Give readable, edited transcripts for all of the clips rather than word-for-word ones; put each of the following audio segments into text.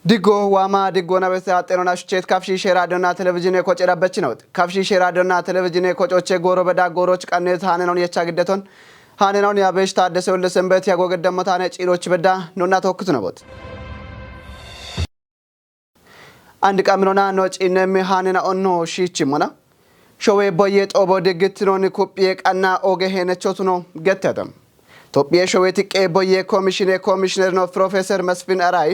Digo wama digo na besa atenona shchet kafshi sheradona televizyon koጨራበች ነው kafshi sheradona televizyon koጮቼ ጎሮ በዳ ጎሮች ቀነት ሃነnon የቻግደቶን ሃነnon ያበሽ ታደሰው ለሰንበት ያጎገደመታነ ጪሎች በዳ ኖና ተወክቱ ነቦት አንድ ቀምኖና ኖጪነም ሃነና ኦኖ ሺቺሞና ሾዌ ቦየ ጦቦ ደግትኖን ኩጵየ ቀና ኦገሄነቾቱ ነው ገተተም ቶጵየ ሾዌ ትቄ ቦየ ኮሚሽነር ነው ፕሮፌሰር መስፍን አራይ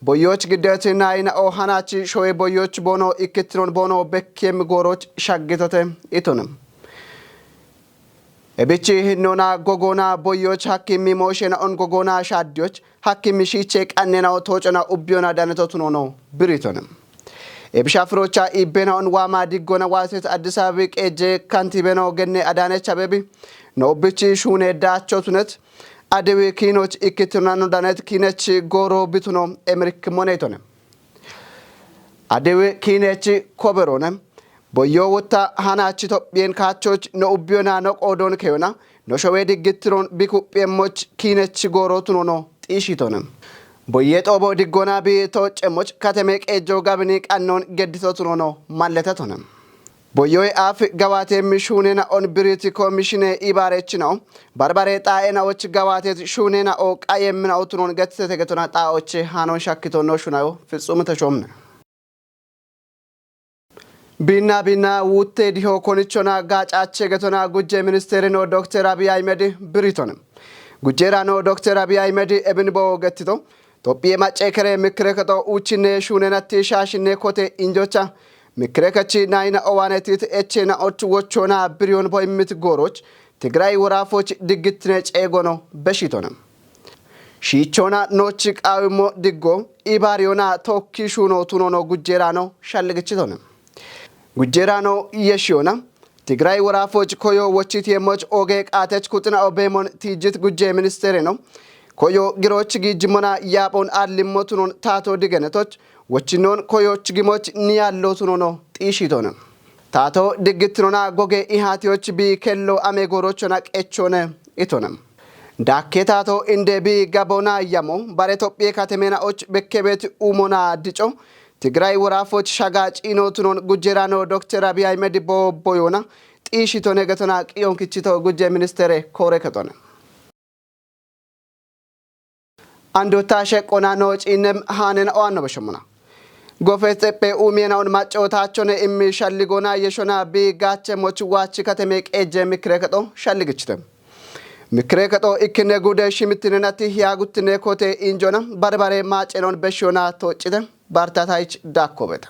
ቦዮች ግደትና አይና ኦሃናቺ ሾዌ ቦዮች ቦኖ ኢክትሮን ቦኖ በከም ጎሮች ሻግተተ ኢቶንም እብቺ ህኖና ጎጎና ቦዮች ሐኪም ሞሽና ኦን ጎጎና ሻዲዮች ሐኪም ሺቼ ቀነናው ቶጨና ኡቢዮና ዳነቶቱ ነው ብሪቶንም ኤብሻፍሮቻ ኢቤናውን ዋማ ዲጎና ዋሴት አዲስ አበባ ቀጀ ካንቲቤናው ገነ አዳነች አበቢ ነው ብቺ ሹኔ ዳቾቱነት አደዌ ኪኖች ኢክትናኑ ዳነት ኪነች ጎሮ ቢቱኖ ኤምሪክ ሞኔቶነ አደዌ ኪነች ኮበሮነ ቦዮ ወታ ሃናች ኢትዮጵያን ካቾች ነው ኡቢዮና ነው ቆዶን ከዮና ነው ሾዌ ዲግትሮን ቢኩጴሞች ኪነች ጎሮቱኖ ነው ጢሺቶነ ቦየ ጦቦ ዲጎና ቢቶጨሞች ከተሜ ቀጆ ጋብኒ ቀኖን ገድቶቱኖ ነው ማለተቶነ ቦዮይ አፍ ጋዋቴ ሚሹኔና ኦን ብሪቲ ኮሚሽነ ኢባሬች ነው ባርባሬ ጣኤናዎች ጋዋቴ ሹኔና ኦ ቃየምና ኦቱኖን ገትተ ተገቶና ጣኦች ሃኖን ሻክቶ ነው ሹናዮ ፍጹም ተሾምነ ቢና ውቴ ዲሆ ኮንቾና ጋጫቸ ገቶና ጉጄ ሚኒስቴር ነው ዶክተር አብይ አህመድ ብሪቶን ጉጄራ ነው ዶክተር አብይ አህመድ እብንቦ ገትቶ ቶጲየ ማጨከረ ምክረከቶ ኡቺኔ ሹኔና ተሻሽኔ ኮቴ ኢንጆቻ ምክረከቺ ናይና ኦዋነቲት ኤቼና ኦቹ ወቾና ብሪዮን ቦይምት ጎሮች ትግራይ ወራፎች ድግትነ ጨጎኖ በሽቶነ ሺቾና ኖች ቃውሞ ድጎ ኢባሪዮና ቶኪሹኖ ቱኖኖ ጉጄራኖ ሻልግችቶነ ጉጄራኖ የሺዮና ትግራይ ወራፎች ኮዮ ወቺት የሞች ኦጌ ቃተች ኩጥና ኦቤሞን ቲጅት ጉጄ ሚኒስቴር ነው ኮዮ ግሮች ጊጅሞና ያቦን አልሞቱኖን ታቶ ድገነቶች ወችኖን ኮዮች ግሞች ኒያሎቱኖ ነው ጢሺቶነ ታቶ ድግትኖና ጎጌ ኢሃቲዎች ቢከሎ አሜጎሮችና ቀቾነ ኢቶነም ዳኬታቶ እንደ ቢ ጋቦና ያሞ ባሬቶጵየ ካተሜናዎች በከቤት ኡሞና ድጮ ትግራይ ወራፎች ሻጋጪኖቱኖን ጉጄራኖ ዶክተር አብይ አህመድ ቦዮና ጢሺቶነ ገቶና ቂዮን ክቺቶ ጉጄ ሚኒስቴር ኮሬከቶነ አንዶታ ሸቆና ነው ጪነም ሃነን ኦአኖ በሸሙና ጎፌቴፔ ኡሜናውን ማጨውታቸውን የሚሻልጎና የሾና ቢጋቸ ሞች ዋች ከተሜ ቀጀ ምክረከጦ ሻልግችተም ምክረከጦ ኢክነ ጉደ ሽምትነናት ያጉትነ ኮቴ ኢንጆና ባርባሬ ማጨኖን በሾና ተወጭተ ባርታታይች ዳኮበተ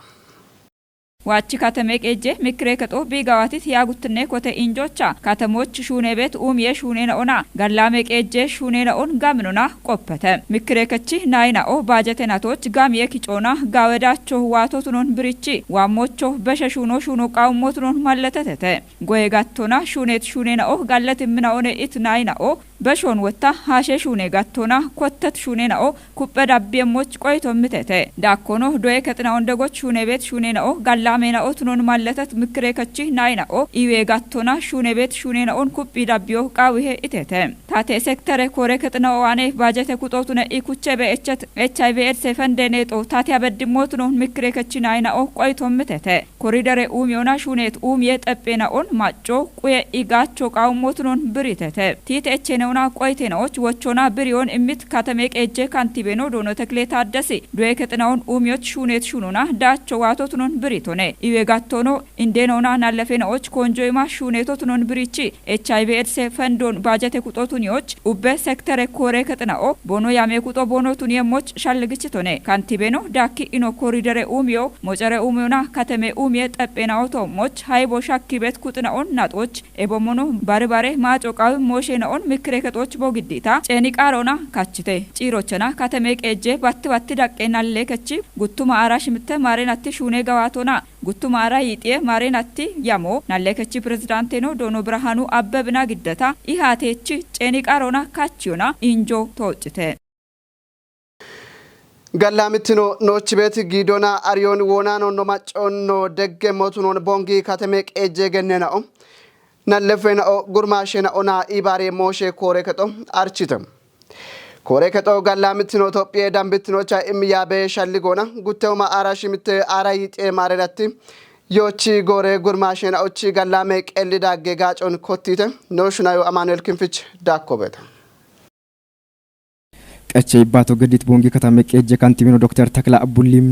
ዋቺ ከተሜ ቀጀ ምክረከጦ ቢጋዋቲት ያጉትነ ኮቴ ኢንጆቻ ከተሞች ሹኔ ቤት የሹኔ ነውና ጋላሜ ቀጀ ሹኔ ነውን ጋምኑና ቆፈተ ምክረከቺ ናይናኦ ባጀተናቶች ጋም የኪጮና ጋወዳቸው ዋቶቱኖን ብሪቺ ዋሞቾ በሸሹኖ ሹኖ ቃውሞቱኖን ማለተተተ ጎየጋቶና ሹኔ ነኦ ጋለት ምናኦነ ኢት ናይናኦ በሾን ወታ ሃሼ ሹኔ ጋቶና ኮተት ሹኔ ነኦ ኩበዳቤሞች ቆይቶ ምተተ ዳኮኖ ዶየ ከጥናው እንደጎች ሹኔ ቤት ሹኔ ነኦ ጋላሜና ኦቱኖን ማለተት ምክረከቺ ናይናኦ ኢዌ ጋቶና ሹኔ ቤት ሹኔ ነኦን ኩቢ ዳቢዮ ቃዊሄ ኢተተ ታቴ ሴክተር ኮሬ ከጥናው ዋኔ ባጀተ ኩጦቱነ ኢኩቼ በኤችት ኤችአይቪ ኤድስ ፈንደኔጦ ታቴ አበድሞት ነው ምክረከቺ ናይናኦ ቆይቶ ምተተ ኮሪደር ኡሚዮና ሹኔት የጠጴናኦን ማጮ ቁየ ኢጋቾ ቃውሞቱኖን ብሪተተ ቲት ኤችነውና ቆይቴናዎች ወቾና ብሪዮን እምት ከተሜ ቀጀ ካንቲቤኖ ዶኖ ተክሌ ታደሲ ዶየ ከጥናውን ኡሚዮች ሹኔት ሹኑና ዳቾ ዋቶቱኖን ብሪቶነ ኢዌጋቶኖ እንዴኖና ናለፌናዎች ኮንጆይማ ሹኔቶቱኖን ብሪቺ ኤችአይቪ ኤድስ ፈንዶን ባጀተ ኩጦቱኒዎች ኡበ ሴክተር ኮሬ ከጥናኦ ቦኖ ያሜ ኩጦ ቦኖቱን የሞች ሻልግችቶነ ካንቲቤኖ ዳኪ ኢኖ ኮሪደር ኡሚዮ ሞጨረ ኡሚዮና ከተሜ ኡሚየ ጠጴናኦቶ ሞች ሃይቦ ሻኪ ቤት ኩጥናኦን ናጦች ኤቦሞኖ ባርባሬ ማጮቃው ሞሼናኦን ምክረከጦች ቦግዲታ ጨኒቃሮና ካችቴ ጪሮቸና ከተሜ ቀጀ ባትባት ዳቀና ለከቺ ጉቱማ አራሽ ምተ ማሬናቲ ሹኔ ጋዋቶና ጉቱማ አራ ይጤ ማሬናቲ ያሞ ናለከቺ ፕሬዝዳንቴኖ ዶኖ ብርሃኑ አበብና ግደታ ኢሃቴቺ ጨኒቃሮና ካቺዮና ኢንጆ ተወጭተ ጋላምትኖ ኖች ቤት ጊዶና አሪዮን ወናኖ ነው ማጮኖ ደገሞቱኖን ቦንጊ ከተሜ ቀጀ ገነናኦ ናለፈናኦ ጉርማሽና ኦና ኢባሬ ሞሼ ኮሬ ከጦ አርቺተም ኮሬ ከጦ ጋላምትኖ ኢትዮጵያ ዳምብትኖቻ ኢምያቤ ሻልጎና ጉተውማ አራሽምት አራይጤ ማረዳቲ ዮቺ ጎሬ ጉርማሽና ኦቺ ጋላሜ ቀልዳ ገጋጮን ኮቲተ ኖሽናዩ አማኑኤል ክንፍች ዳኮበታ ቀቼ ባቶ ገዲት ቦንጊ ከተመቀ እጀ ካንቲሚኖ ዶክተር ተክላ አቡሊም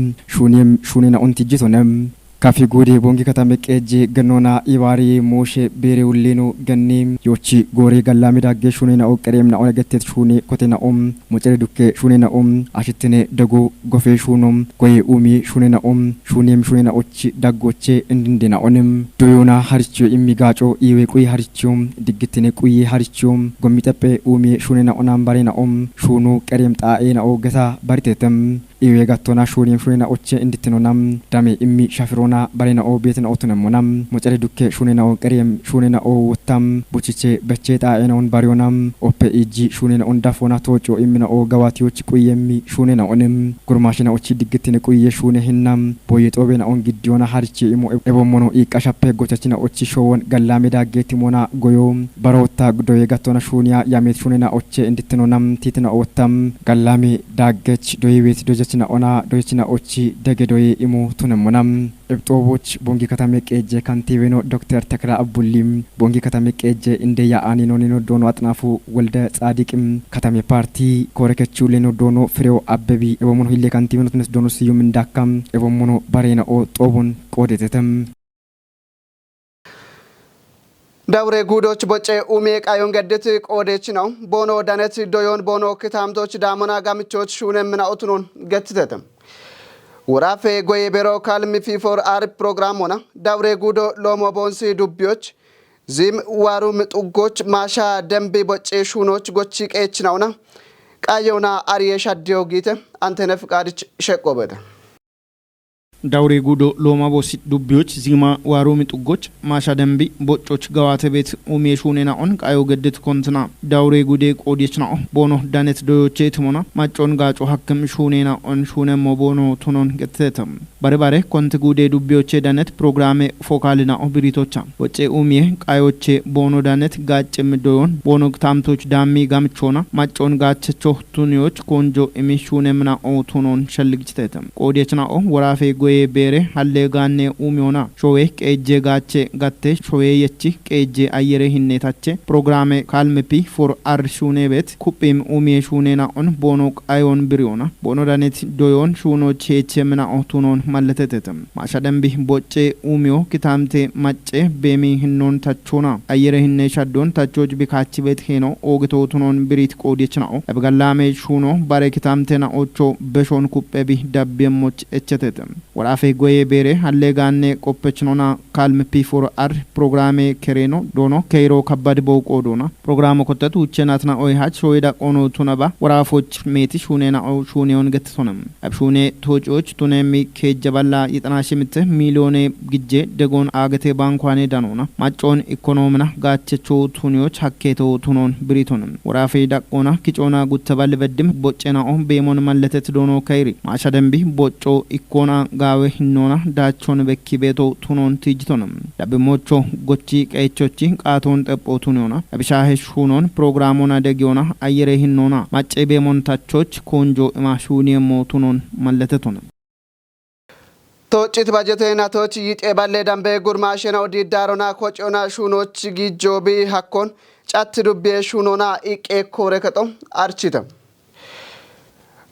ሹኔና ኦንቲጂቶነም ካፊ ጎዴ ቦንጊ ከተመቀ እጀ ገኖና ኢባሪ ሞሼ ቤሬ ውሌኖ ገኔ ዮቺ ጎሬ ጋላሜ ዳጌ ሹኔና ኦቀሬምና ኦነገቴት ሹኔ ኮቴና ኦም ሞጨሬ ዱኬ ሹኔና ኦም አሽትኔ ደጎ ጎፌ ሹኖም ጎይ ኡሚ ሹኔና ኦም ሹኔና ኦቺ ዳጎቼ እንድንዴና ኦንም ዶዮና ሀርቾ ኢሚጋጮ ኢዌ ቁይ ሀርቾም ድግትኔ ቁይ ሀርቾም ጎሚጠጴ ኡሚ ሹኔና ኦናም ባሬና ኦም ሹኑ ቀሬም ጣኤና ኦገታ ባሪቴተም ኢዌ ጋቶና ሹኔና ኦቼ እንድትኖናም ዳሜ ኢሚ ሻፍሮና ባሬና ኦ ቤትና ኦቱነሞናም ሞጨሬ ዱኬ ሹኔና ኦ ቀሬም ሹኔና ኦ ወታም ቡቺቼ በቼ ጣኤናውን ባሪዮናም ኦፔ ኢጂ ሹኔና ኦንዳፎና ቶጮ ኢሚና ኦ ገዋቲዎች ቁየሚ ሹኔና ኦንም ጉርማሽና ኦቺ ድግትኔ ቁየ ሹኔ ህናም ቦየ ጦቤና ኦን ግዲዮና ሀርቼ ኢሞ ኤቦሞኖ ኢቃሻፔ ጎቻችና ኦቺ ሾወን ጋላሜ ዳጌቲሞና ጎዮም ባሮታ ጉዶዬ ጋቶና ሹኒያ ያሜት ሹኔና ኦቼ እንድትኖናም ቲትና ኦወታም ጋላሜ ዳገች ዶይ ቤት ዶጀችና ኦና ዶጀችና ኦቺ ደገዶዬ ኢሞ ቱነሞናም እብጦቦች ቦንጊ ከተመቀ እጀ ካንቲቤኖ ዶክተር ተክላ አቡሊም ቦንጊ ከተመቀ እጀ እንደያ አኒኖኒኖ ዶኖ አጥናፉ ወልደ ጻዲቅም ከተሜ ፓርቲ ኮረከቹ ሌኖ ዶኖ ፍሬው አበቢ ኤቦሞኖ ሂሌ ካንቲቤኖ ትነስ ዶኖ ስዩም እንዳካም ኤቦሞኖ ባሬና ኦ ጦቡን ቆዴተተም ዳውሬ ጉዶች ቦጨ ኡሜ ቃዮን ገድት ቆዴች ነው ቦኖ ዳነት ዶዮን ቦኖ ክታምቶች ዳሞና ጋምቾች ሹነምና ኦቱኖን ገትተተም ወራፌ ጎይ ቤሮ ካልሚ ፊፎር አር ፕሮግራም ሆና ዳውሬ ጉዶ ሎሞ ቦንሲ ዱቢዎች ዚም ዋሩ ምጡጎች ማሻ ደንቢ ቦጨ ሹኖች ጎቺ ቀች ነውና ቃዮና አሪየሻ ዲዮጊተ አንተነ ፍቃድች ሸቆበደ ዳውሬ ጉዶ ሎማ ቦሲ ዱቢዎች ዚማ ዋሩ ምጡጎች ማሻ ደንቢ ቦጮች ገዋተ ቤት ኡሜ ሹኔና ኦን ቃዮ ገድት ኮንትና ዳውሬ ጉዴ ቆዲችና ቦኖ ዳነት ዶዮቼ ትሞና ማጮን ጋጮ ሐክም ሹኔና ኦን ሹነሞ ቦኖ ቱኖን ገተተም ባሬ ኮንት ጉዴ ዱቢዎቼ ዳነት ፕሮግራሜ ፎካልና ኦብሪቶቻ ወጬ ኡሜ ቃዮቼ ቦኖ ዳነት ጋጭም ዶዮን ቦኖ ታምቶች ዳሚ ጋምቾና ማጮን ጋቸቾ ቱኒዎች ኮንጆ ኢሚ ሹነምና ኦ ቱኖን ሸልግጭተተም ቆዲችና ኦ ወራፌ ጎይ ቤሬ ሀሌ ጋኔ ኡሚዮና ሾዌ ቄጄ ጋቼ ጋቴ ሾዌ የቺ ቄጄ አየሬ ሂኔታቼ ፕሮግራሜ ካልምፒ ፎር አር ሹኔ ቤት ኩጲም ኡሚ ሹኔና ኦን ቦኖ ቃዮን ብሪዮና ቦኖ ዳኔት ዶዮን ሹኖ ቼቼ ምና ኦቱኖን ማለተተተም ማሻደምቢ ቦጬ ኡሚዮ ኪታምቴ ማጬ ቤሚ ህኖን ታቾና አየሬ ሂኔ ሻዶን ታቾጅ ቢካቺ ቤት ሄኖ ኦግቶ ቱኖን ብሪት ቆዲችናኦ አብጋላሜ ሹኖ ባሬ ኪታምቴና ኦቾ በሾን ኩጴቢ ዳቤሞች እቸተተም ወራፌ ጎዬ ቤሬ ሀሌ ጋኔ ቆፐችኖና ካልም ፒ4 አር ፕሮግራሜ ከሬኖ ዶኖ ከይሮ ከባድ በውቆ ዶና ፕሮግራሙ ኮተቱ ውቸናትና ኦይሃች ሾይዳ ቆኖ ቱነባ ወራፎች ሜቲ ሹኔና ኦ ሹኔውን ገትሶነም አብሹኔ ቶጮች ቱነሚ ከጀባላ ይጠናሽምት ሚሊዮኔ ግጄ ደጎን አገቴ ባንኳኔ ዳኖና ማጮን ኢኮኖሚና ጋቸቾ ቱኒዎች ሀኬቶ ቱኖን ብሪቶንም ወራፌ ዳቆና ኪጮና ጉተባል በድም ቦጨና ኦ ቤሞን ማለተት ዶኖ ከይሪ ማሻደምቢ ቦጮ ኢኮና ጋዌ ሂኖና ዳቾን በኪ ቤቶ ቱኖን ትጅቶንም ዳብሞቾ ጎቺ ቀይቾቺ ቃቶን ጠጶ ቱኖና አብሻሄ ሹኖን ፕሮግራሙና ደጊዮና አየሬ ሂኖና ማጬ ቤሞንታቾች ኮንጆ ማሹኒየሞ ቱኖን ማለተቶንም ቶጭት ባጀቴና ቶች ይጤ ባለ ዳምቤ ጉርማሽና ኦዲዳሮና ኮጮና ሹኖች ጊጆቢ ሀኮን ጫት ዱቤ ሹኖና ኢቄ ኮረከጦ አርቺተም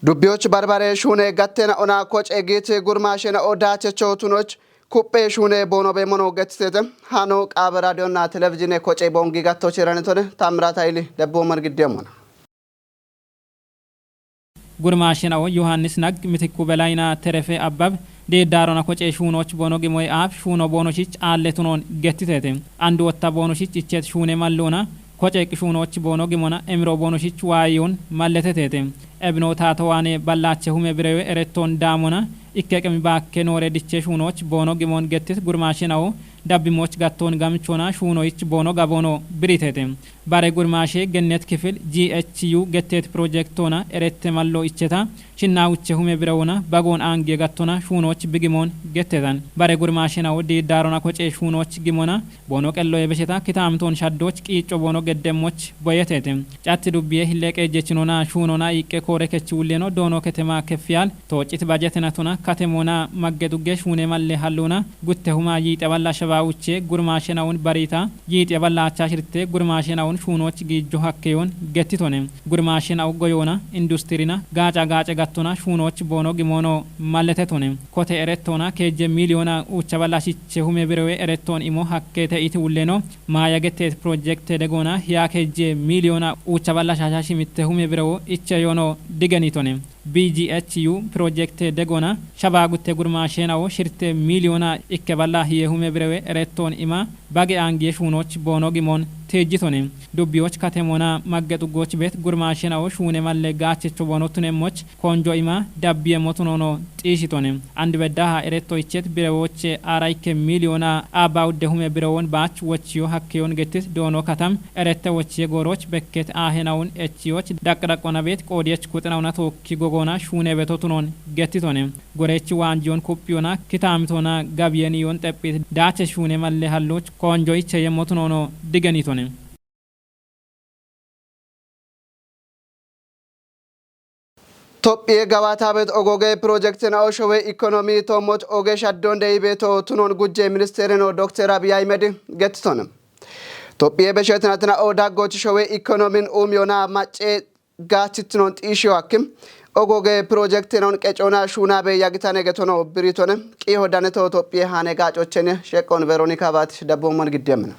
ዱቢዎች ባርባሬ ሹኔ ጋቴና ኦና ኮጭ ኤጊት ጉርማሽና ኦዳቸቾ ቱኖች ኩጴ ሹኔ ቦኖ በሞኖ ገትተተም ሃኖ ቃብ ራዲዮና ቴሌቪዥን ኮጭ ቦንጊ ጋቶች ረነቶነ ታምራት ኃይሊ ደቦ መርግዴሞና ጉርማሽና ዮሐንስ ናግ ምትኩ በላይና ተረፈ አባብ ዴዳሮና ኮጭ ሹኖች ቦኖ ገሞይ አፍ ሹኖ ቦኖቺች አለቱኖን ገትተተም አንድ ወጣ ቦኖቺች እቸት ሹኔ ማሎና ኮጭ ሹኖች ቦኖ ገሞና ኤምሮ ቦኖቺች ዋዮን ማለተተተም እብኖ ታተዋኔ ባላቸው መብረው ኤረቶን ዳሞና ኢከቀም ባከ ኖሬ ዲቼ ሹኖች ቦኖ ገሞን ገትት ጉርማሽናው ዳቢሞች ጋቶን ጋምቾና ሹኖይች ቦኖ ጋቦኖ ብሪቴቴ ባሬ ጉርማሼ ገነት ክፍል GHU ገቴት ፕሮጀክቶና ኤሬት ማሎ ኢቸታ ሽናውቼ ሁሜ ብረውና ባጎን አንጌ ጋቶና ሹኖች ብግሞን ገቴታን ባሬ ጉርማሼና ወዲ ዳሮና ኮጬ ሹኖች ግሞና ቦኖ ቀሎ የበሸታ ክታምቶን ሻዶች ቂጮ ቦኖ ገደሞች ቦየቴቴ ጫት ዱብዬ ህለቀ ጀችኖና ሹኖና ይቄ ኮሬከች ውሌኖ ዶኖ ከተማ ከፍያል ተወጭት ባጀተናቶና ካተሞና ማገዱገ ሹኔ ማለ ሃሉና ጉተሁማ ይጠባላ ሸባውቼ ጉርማሼናውን ባሪታ ይጠባላ አቻሽርቴ ጉርማሼናውን ሹኖች ጊጆ ሀከዮን ገቲቶኔ ጉርማሼናው ጎዮና ኢንዱስትሪና ጋጫ ጋቶና ሹኖች ቦኖ ግሞኖ ማለተቶኔ ኮቴ ኤሬቶና ከጀ ሚሊዮና ኡቻባላሽቼ ሁሜ ብረዌ ኤሬቶን ኢሞ ሀከተ ኢት ውሌኖ ማያገቴት ፕሮጀክት ደጎና ያ ከጀ ሚሊዮና ኡቻባላሻሻሽ ሚተ ሁሜ ብረው ኢቸ ዮኖ ዲገኒቶኔ BGHU ፕሮጀክት ደጎና ሸባጉቴ ጉርማሼናው ሽርቴ ሚሊዮና ኢከባላ የሁሜ ብረዌ ኤሬቶን ኢማ ባጌ አንጌ ሹኖች ቦኖ ግሞን ቴጂቶኔ ዱቢዎች ካቴሞና ማገጡጎች ቤት ጉርማሼናው ሹኔ ማለ ጋቸቾ ቦኖቱኔሞች ኮንጆ ኢማ ዳቢየ ሞቱኖኖ ጢሽቶኔ አንድ በዳሃ ኤሬቶ ኢቸት ብረዎች አራይከ ሚሊዮና አባውደ ሁሜ ብረውን ባች ወቺዮ ሀከዮን ገትት ዶኖ ካታም ኤሬተ ወቺ ጎሮች በከት አሄናውን ኤቺዎች ዳቅዳቆና ቤት ቆዲያች ኩጥናውና ቶኪ ጎጎና ሹኔ በቶቱኖን ገትቶኔ ጎሬቺ ዋንጆን ኮፒዮና ክታምቶና ጋቢየኒዮን ጠጲት ዳቸ ሹኔ ማለ ሃሎች ኮንጆ ኢቸ የሞቱኖኖ ዲገኒቶኔ ቶጵዬ ገባታ ቤት ኦጎጌ ፕሮጀክትና ኦሾዌ ኢኮኖሚ ቶሞች ኦጌ ሻዶን ደይቤቶ ቱኖን ጉጄ ሚኒስቴርኖ ዶክተር አብይ አህመድ ገትቶንም ቶጵዬ በሸትናትና ኦዳጎች ሾዌ ኢኮኖሚን ኡምዮና ማጬ ጋችትኖን ጢሽዮ አክም ኦጎጌ ፕሮጀክትኖን ቀጮና ሹናቤ ያግታነ ገቶኖ ብሪቶንም ቂሆዳነቶ ቶጵዬ ሃኔ ጋጮቸነ ሸቆን ቬሮኒካ ባትሽ ደቦሞን ግደምነ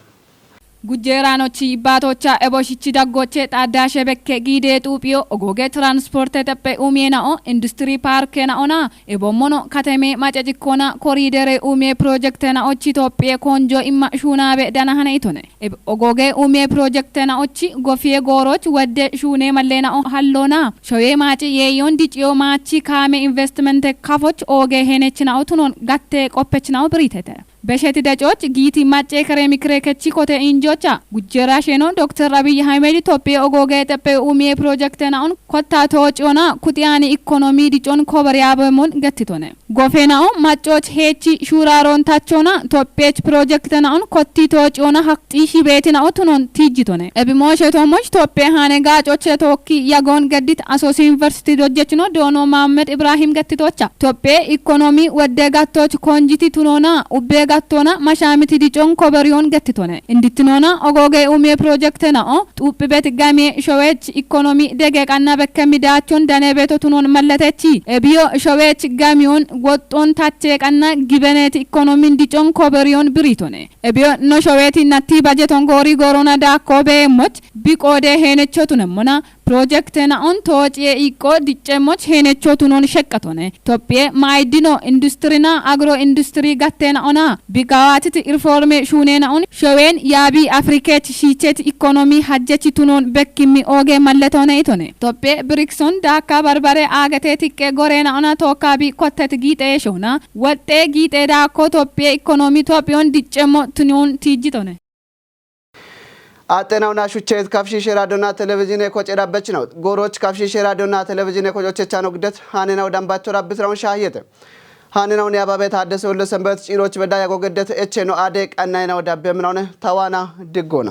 ጉጀራኖቺ ባቶቻ ኤቦሽቺ ዳጎቼ ጣዳሸ በከ ጊዴ ጡጵዮ ኦጎጌ ትራንስፖርት ተጠጴ ኡሜናኦ ኢንዱስትሪ ፓርኬናኦና ኤቦሞኖ ከተሜ ማጨጭኮና ኮሪደሬ ኡሜ ፕሮጀክተናኦቺ ኢትዮጵያ ኮንጆ ኢማ ሹናቤ ደናሃነ ኢቶነ ኦጎጌ ኡሜ ፕሮጀክተናኦቺ ጎፊዬ ጎሮች ወደ ሹኔ መሌናኦ ሃሎና ሾዬ ማጭ የዮን ዲጭዮ ማቺ ካሜ ኢንቨስትመንት ካፎች ኦጌ ሄነችናኦ ቱኖን ጋቴ ቆፐችናኦ ብሪተተ በሸት ደጮች ጊቲ ማጬ ከሬ ሚክሬ ከቺ ኮቴ ኢንጆቻ ጉጀራሼኖ ዶክተር አብይ አህመድ ኢትዮጵያ ኦጎጌ ጠጴ ኡሜ ፕሮጀክተናውን ኮታ ተወጪዮና ኩቲያኒ ኢኮኖሚ ዲጮን ኮበሪያ በሞን ገትቶነ ጎፌናው ማጮች ሄቺ ሹራሮን ታቾና ኢትዮጵያች ፕሮጀክተናውን ኮቲ ተወጪዮና ሀቅጢሺ ቤትናው ቱኖን ቲጂቶነ ኤቢሞሸቶሞች ኢትዮጵያ ሃኔ ጋጮች ተወኪ ያጎን ገዲት አሶሲ ዩኒቨርሲቲ ዶጀችኖ ዶኖ መሐመድ ኢብራሂም ገትቶቻ ኢትዮጵያ ኢኮኖሚ ወደጋቶች ኮንጂቲ ቱኖና ኡቤ ጋቶና ማሻሚቲ ዲጮን ኮበሪዮን ገትቶነ እንዲትኖና ኦጎጌ ኡሜ ፕሮጀክተናኦ ጡፕ ቤት ጋሜ ሾዌች ኢኮኖሚ ደገቃና በከሚዳቾን ዳኔ ቤቶ ቱኖን መለተቺ ኤቢዮ ሾዌች ጋሚዮን ጎጦን ታቸቃና ጊበኔት ኢኮኖሚ እንዲጮን ኮበሪዮን ብሪቶነ ኤቢዮ ኖ ሾዌቲ ናቲ ባጀቶን ጎሪ ጎሮና ዳኮቤ ሞች ቢቆዴ ሄነቾቱነሞና ፕሮጀክተናኦን ተወጪ ኢቆ ዲጨሞች ሄነቾቱኖን ሸቀቶነ ኢትዮጵያ ማይዲኖ ኢንዱስትሪና አግሮ ኢንዱስትሪ ጋቴናኦና ቢጋዋት ኢንፎርሜ ሹኔናኦን ሾዌን ያቢ አፍሪኬት ሺቼት ኢኮኖሚ ሀጀች ቱኖን በኪሚ ኦጌ መለቶነ ኢቶነ ኢትዮጵያ ብሪክሶን ዳካ በርበሬ አገቴ ቲቄ ጎሬናኦና ቶካቢ ኮተት ጊጤ ሾና ወጤ ጊጤ ዳኮ ኢትዮጵያ ኢኮኖሚ ኢትዮጵያን ዲጨሞ ቱኖን ቲጂቶነ አጤናውና ሹቼት ካፍሺሽ ራዲዮና ቴሌቪዥን የቆጨዳበች ነው ጎሮች ካፍሺሽ ራዲዮና ቴሌቪዥን የቆጮቸቻ ነው ግደት ሃኔናው ዳምባቸው ራብትራውን ሻህየተ ሃኔናውን ያባበት አደሰው ለሰንበት ጭሮች በዳ ያጎገደት እቼ ነው አዴ ቀናይናው ዳበምናው ተዋና ድጎና